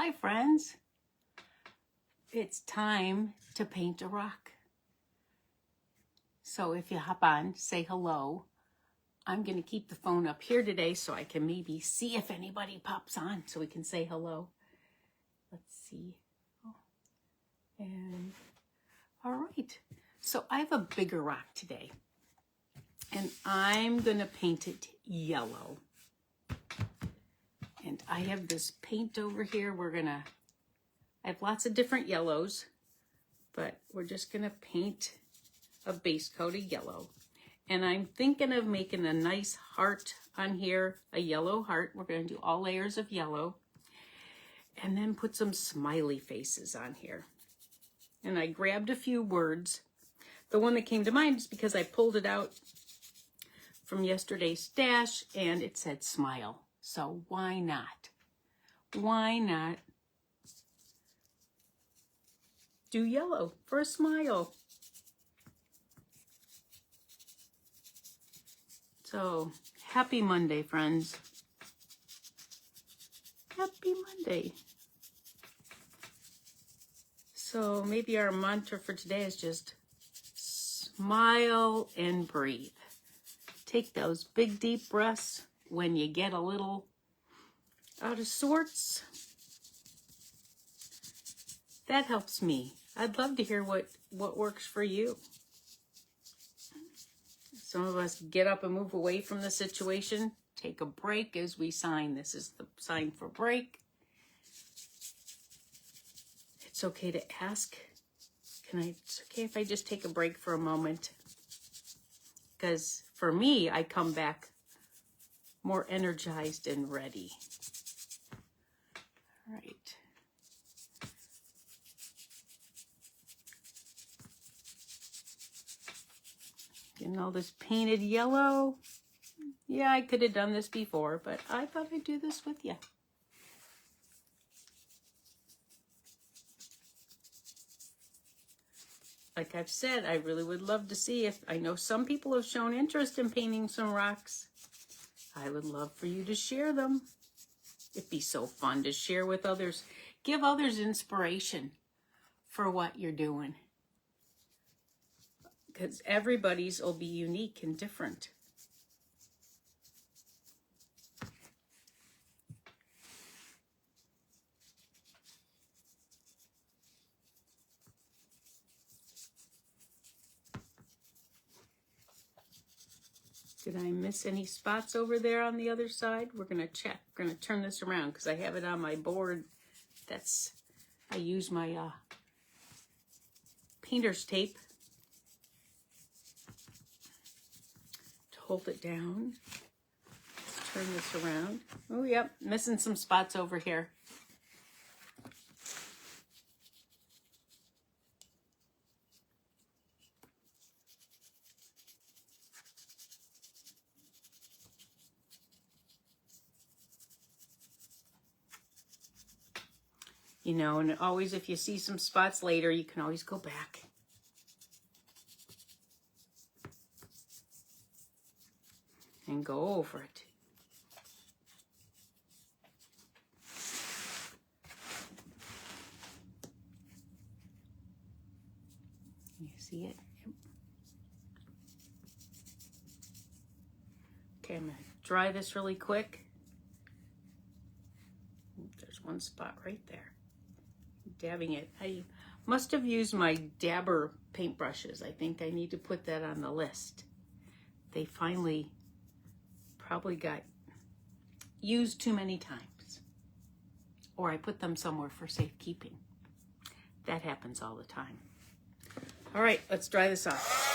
Hi friends, it's time to paint a rock. So if you hop on, say hello. I'm going to keep the phone up here today so I can maybe see if anybody pops on so we can say hello. Let's see. And all right, so I have a bigger rock today and I'm going to paint it yellow. And I have this paint over here. I have lots of different yellows, but we're just gonna paint a base coat of yellow. And I'm thinking of making a nice heart on here, a yellow heart. We're gonna do all layers of yellow and then put some smiley faces on here. And I grabbed a few words. The one that came to mind is because I pulled it out from yesterday's stash and it said smile. So why not? Why not do yellow for a smile? So happy Monday, friends. Happy Monday. So maybe our mantra for today is just smile and breathe. Take those big deep breaths when you get a little out of sorts. That helps me. I'd love to hear what works for you. Some of us get up and move away from the situation, take a break as we sign. This is the sign for break. It's okay to ask, it's okay if I just take a break for a moment? Because for me, I come back more energized and ready. All right. Getting all this painted yellow. Yeah, I could have done this before, but I thought I'd do this with you. Like I've said, I really would love to see if, I know some people have shown interest in painting some rocks. I would love for you to share them. It'd be so fun to share with others. Give others inspiration for what you're doing. Because everybody's will be unique and different. Did I miss any spots over there on the other side? We're going to check. We're going to turn this around because I have it on my board. I use my painter's tape to hold it down. Turn this around. Oh, yep, missing some spots over here. You know, and always if you see some spots later, you can always go back. And go over it. You see it? Yep. Okay, I'm going to dry this really quick. There's one spot right there. Dabbing it. I must have used my dabber paintbrushes. I think I need to put that on the list. They finally probably got used too many times. Or I put them somewhere for safekeeping. That happens all the time. All right, let's dry this off.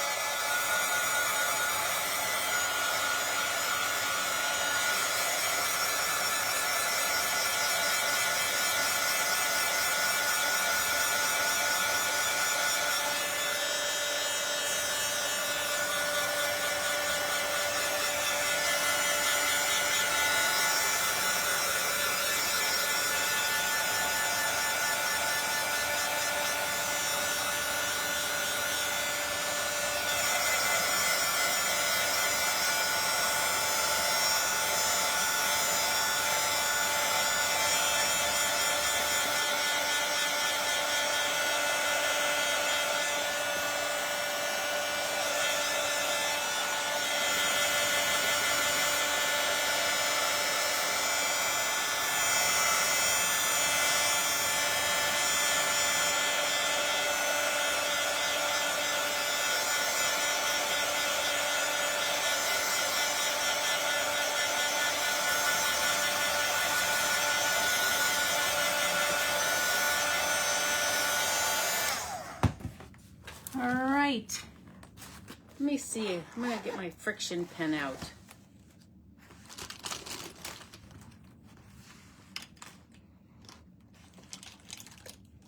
right. Let me see. I'm going to get my friction pen out.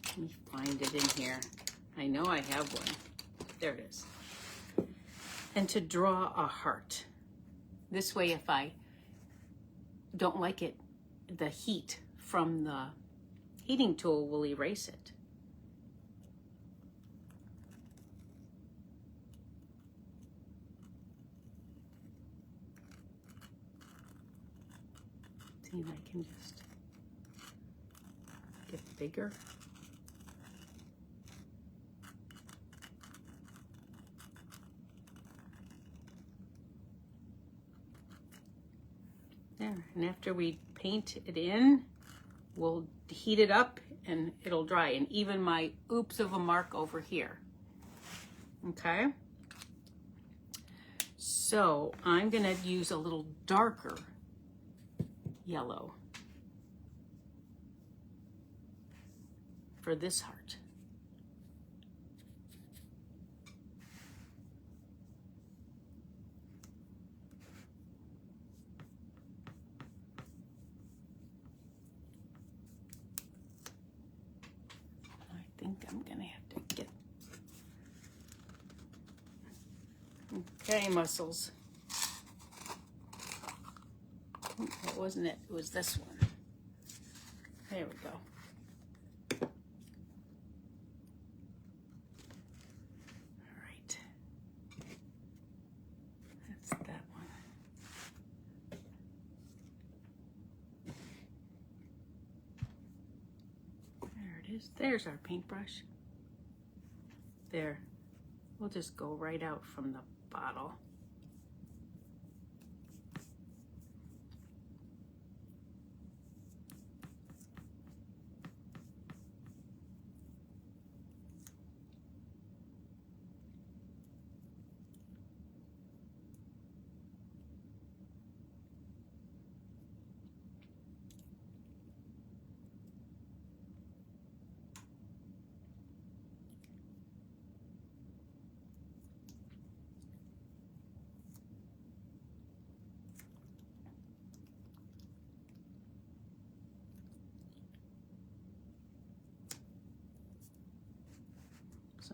Let me find it in here. I know I have one. There it is. And to draw a heart. This way, if I don't like it, the heat from the heating tool will erase it. See if I can just get bigger. There, and after we paint it in, we'll heat it up and it'll dry. And even my oops of a mark over here. Okay? So I'm gonna use a little darker yellow for this heart. I think I'm gonna have to get, okay, muscles. That wasn't it, it was this one. There we go. All right. That's that one. There it is. There's our paintbrush. There. We'll just go right out from the bottle.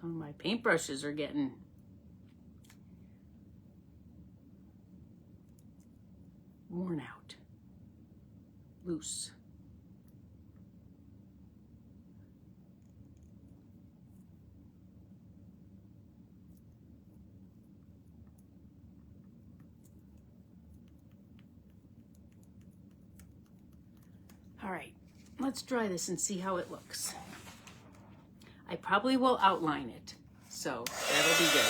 Some of my paintbrushes are getting worn out, loose. All right, let's dry this and see how it looks. I probably will outline it, so that'll be good.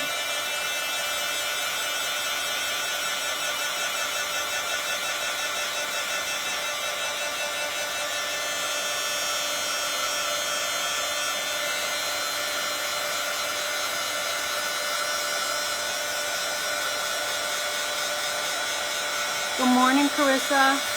Good morning, Carissa.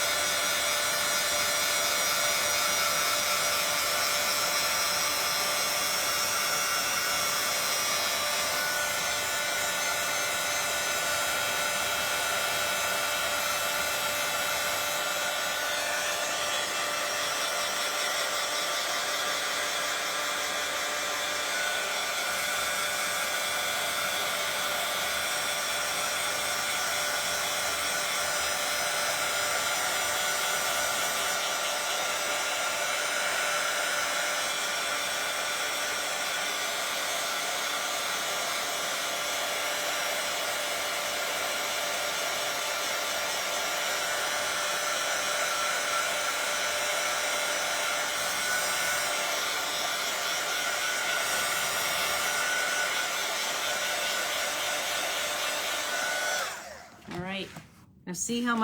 Now see how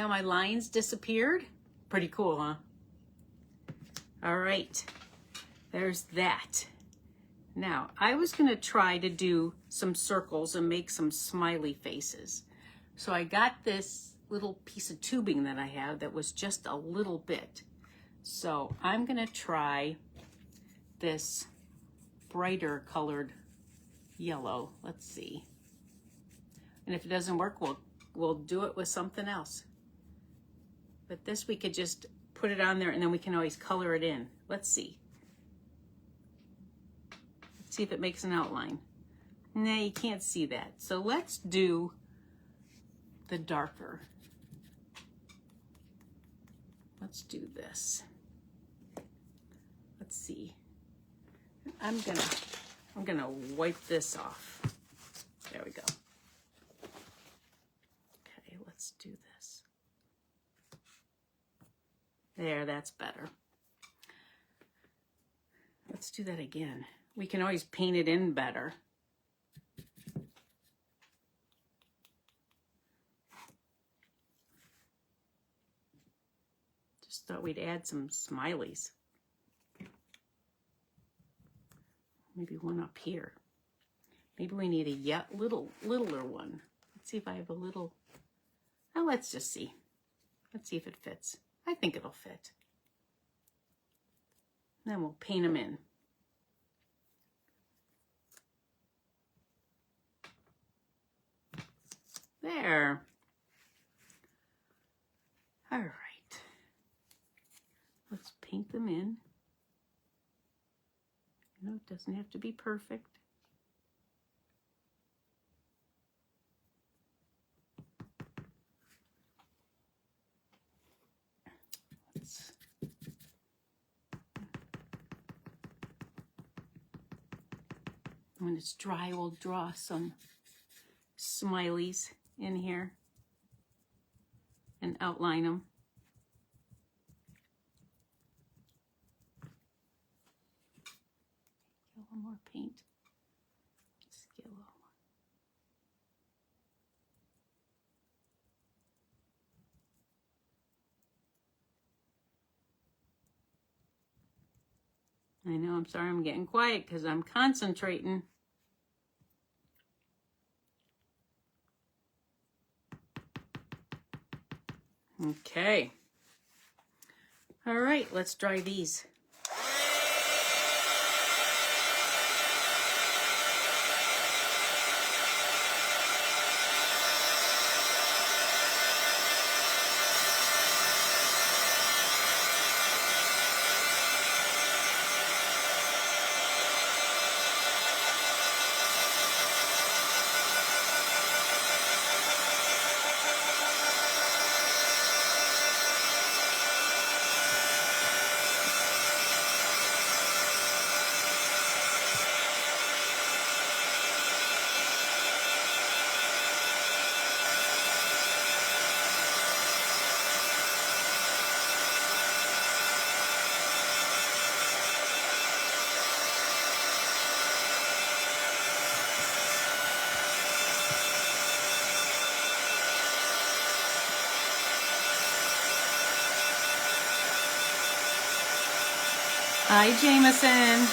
my lines disappeared? Pretty cool, huh? All right, there's that. Now, I was gonna try to do some circles and make some smiley faces. So I got this little piece of tubing that I have that was just a little bit. So I'm gonna try this brighter colored yellow. Let's see. And if it doesn't work, we'll do it with something else. But this we could just put it on there and then we can always color it in. Let's see. Let's see if it makes an outline. Nah, you can't see that. So let's do the darker. Let's do this. Let's see. I'm gonna wipe this off. There we go. Okay, let's do this. There, that's better. Let's do that again. We can always paint it in better. Just thought we'd add some smileys. Maybe one up here. Maybe we need a littler one. Let's see if I have a little. Oh, let's just see. Let's see if it fits. I think it'll fit. Then we'll paint them in. There. All right. Let's paint them in. You know, it doesn't have to be perfect. When it's dry, we'll draw some smileys in here and outline them. Get a little more paint. Just get a little more. I know, I'm sorry I'm getting quiet because I'm concentrating. Okay. All right, let's dry these. Hi, Jameson.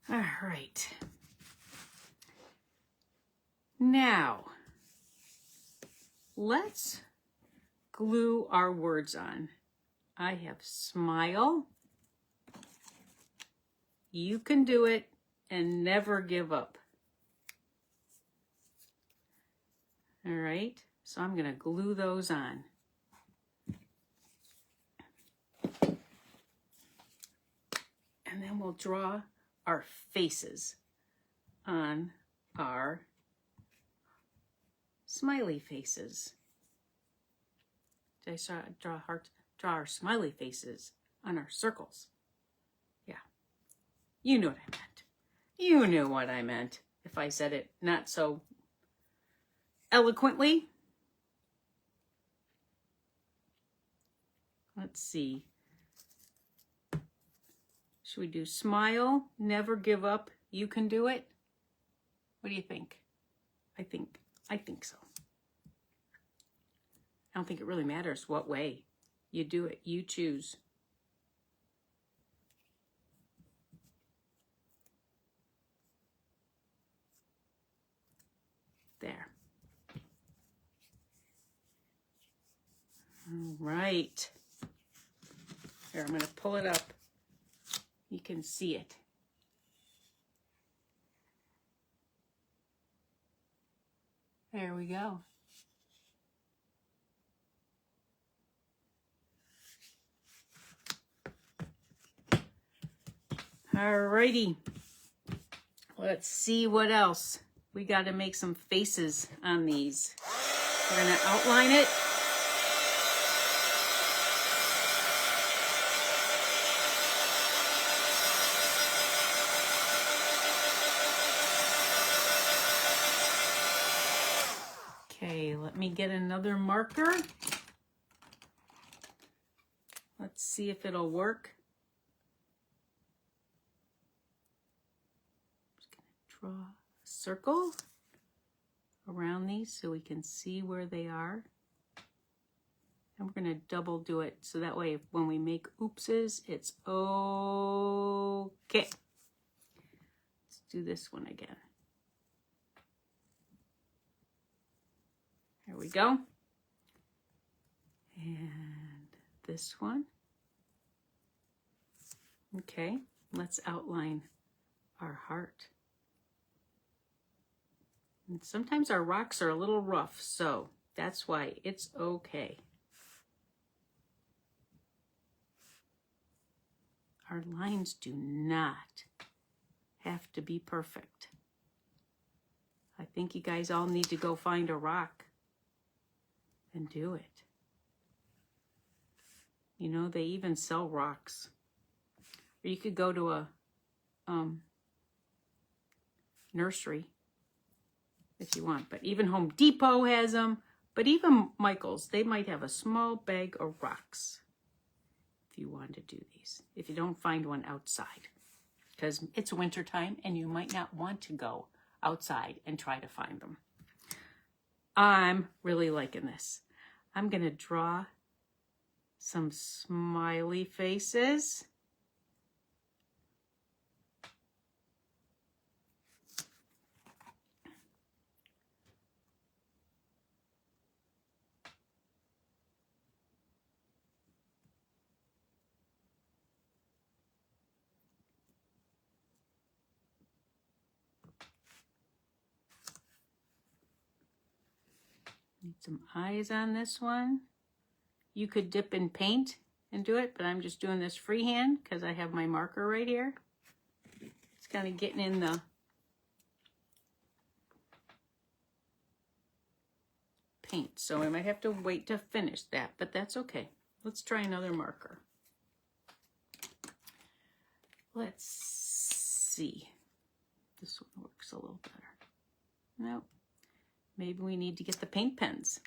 All right. Now, let's glue our words on. I have smile, you can do it, and never give up. All right, so I'm gonna glue those on. And then we'll draw our faces on our smiley faces. Did I draw our smiley faces on our circles? Yeah, you know what I meant. You knew what I meant if I said it not so eloquently. Let's see. Should we do smile, never give up, you can do it? What do you think? I think so. I don't think it really matters what way you do it. You choose. There. right. Here, I'm going to pull it up. You can see it. There we go. Alrighty. Let's see what else. We got to make some faces on these. We're going to outline it. Okay, let me get another marker. Let's see if it'll work. Just gonna draw a circle around these so we can see where they are. And we're gonna double do it so that way when we make oopses, it's okay. Let's do this one again. There we go. And this one. Okay, let's outline our heart. And sometimes our rocks are a little rough, so that's why it's okay. Our lines do not have to be perfect. I think you guys all need to go find a rock and do it. You know, they even sell rocks. Or you could go to a nursery if you want. But even Home Depot has them. But even Michael's, they might have a small bag of rocks if you want to do these. If you don't find one outside. Because it's winter time and you might not want to go outside and try to find them. I'm really liking this. I'm going to draw some smiley faces. Need some eyes on this one. You could dip in paint and do it, but I'm just doing this freehand because I have my marker right here. It's kind of getting in the paint, so I might have to wait to finish that, but that's okay. Let's try another marker. Let's see. This one works a little better. Nope. Maybe we need to get the paint pens.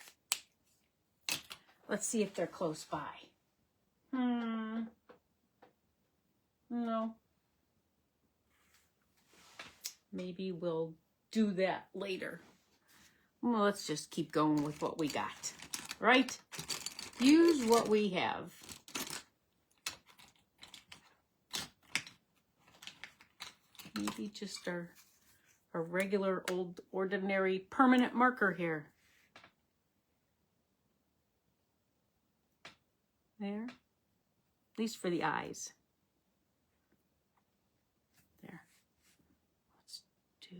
Let's see if they're close by. No. Maybe we'll do that later. Well, let's just keep going with what we got, right? Use what we have. Maybe just our regular old ordinary permanent marker here. There. At least for the eyes. There. Let's do.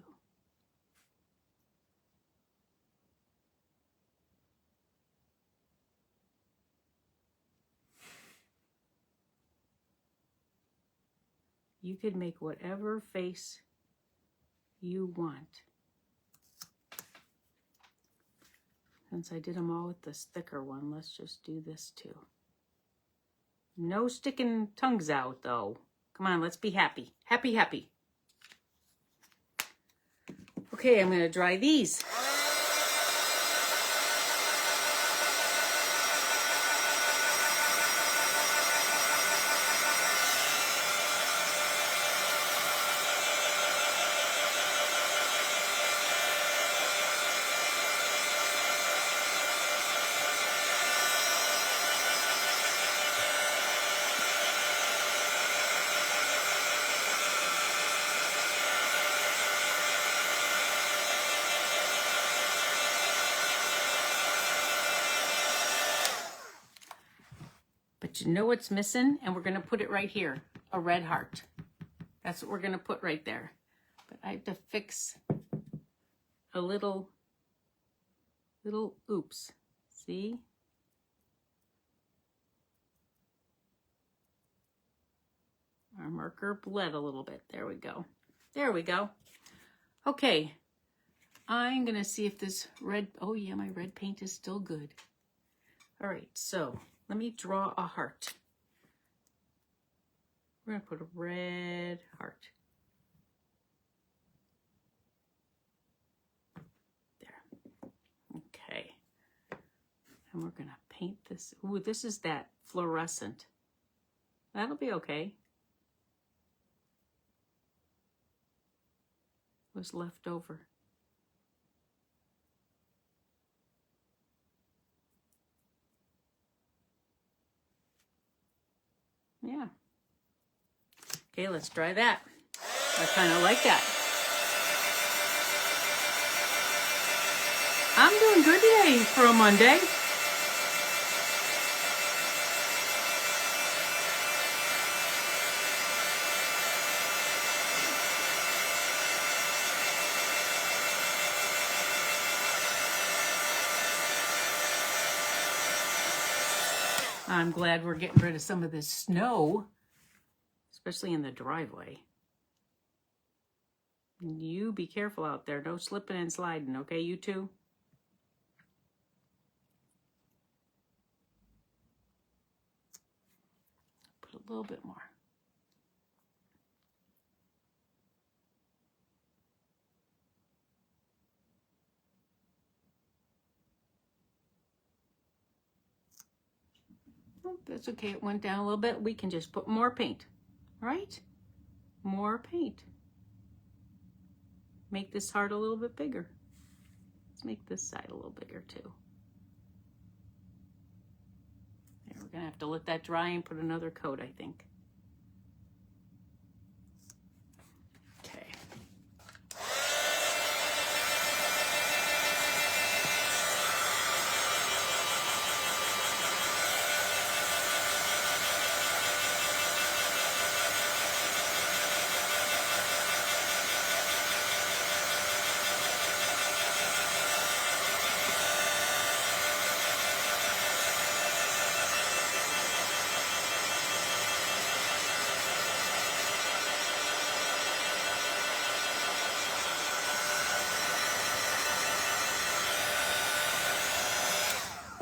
You could make whatever face you want. Since I did them all with this thicker one, let's just do this too. No sticking tongues out though. Come on, let's be happy. Happy, happy. Okay, I'm gonna dry these. But you know what's missing? And we're going to put it right here, a red heart. That's what we're going to put right there. But I have to fix a little oops. See? Our marker bled a little bit. There we go. There we go. Okay. I'm going to see if this red, oh yeah, my red paint is still good. All right, so let me draw a heart. We're going to put a red heart. There. Okay. And we're going to paint this. Ooh, this is that fluorescent. That'll be okay. Was left over. Yeah. Okay, let's try that. I kind of like that. I'm doing good today for a Monday. I'm glad we're getting rid of some of this snow, especially in the driveway. You be careful out there. No slipping and sliding, okay, you two? Put a little bit more. Oh, that's okay. It went down a little bit. We can just put more paint, right? More paint. Make this heart a little bit bigger. Let's make this side a little bigger too. There, we're gonna have to let that dry and put another coat, I think. Okay.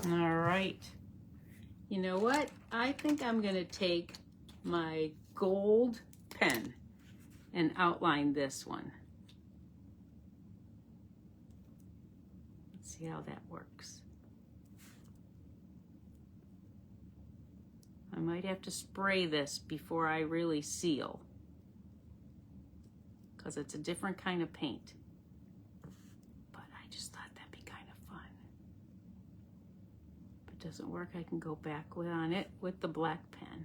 All right. You know what? I think I'm going to take my gold pen and outline this one. Let's see how that works. I might have to spray this before I really seal, because it's a different kind of paint. But I just thought that'd be kind of fun. If it doesn't work, I can go back on it with the black pen.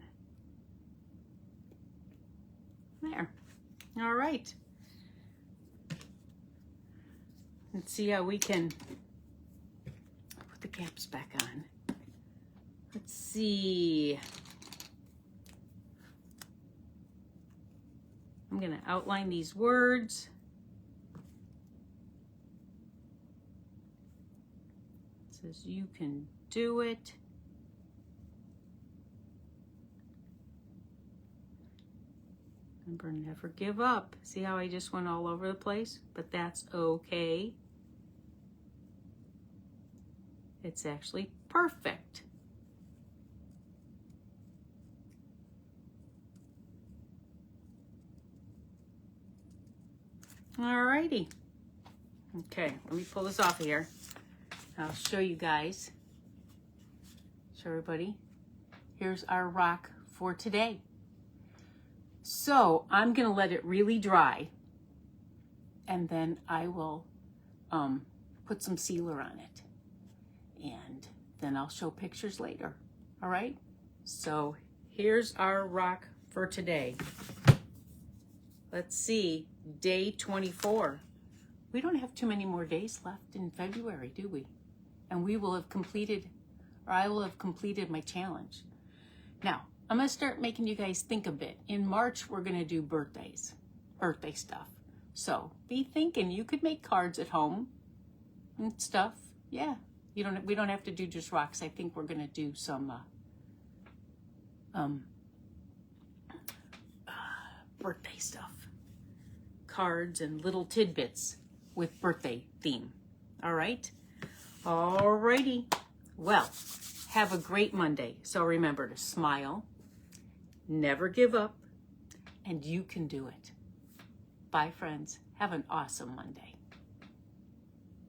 There. All right. Let's see how we can put the caps back on. Let's see. I'm going to outline these words. It says you can do it. Remember, never give up. See how I just went all over the place? But that's okay. It's actually perfect. Alrighty. Okay, let me pull this off of here. I'll show you guys. Show everybody. Here's our rock for today. So I'm gonna let it really dry, and then I will put some sealer on it, and then I'll show pictures later. All right, so here's our rock for today. Let's see, day 24. We don't have too many more days left in February, do we? And we will have completed, or I will have completed my challenge. Now, I'm going to start making you guys think a bit. In March, we're going to do birthday stuff. So be thinking you could make cards at home and stuff. Yeah, we don't have to do just rocks. I think we're going to do some birthday stuff. Cards and little tidbits with birthday theme. All right? Alrighty. Well, have a great Monday. So remember to smile, never give up, and you can do it. Bye, friends. Have an awesome Monday.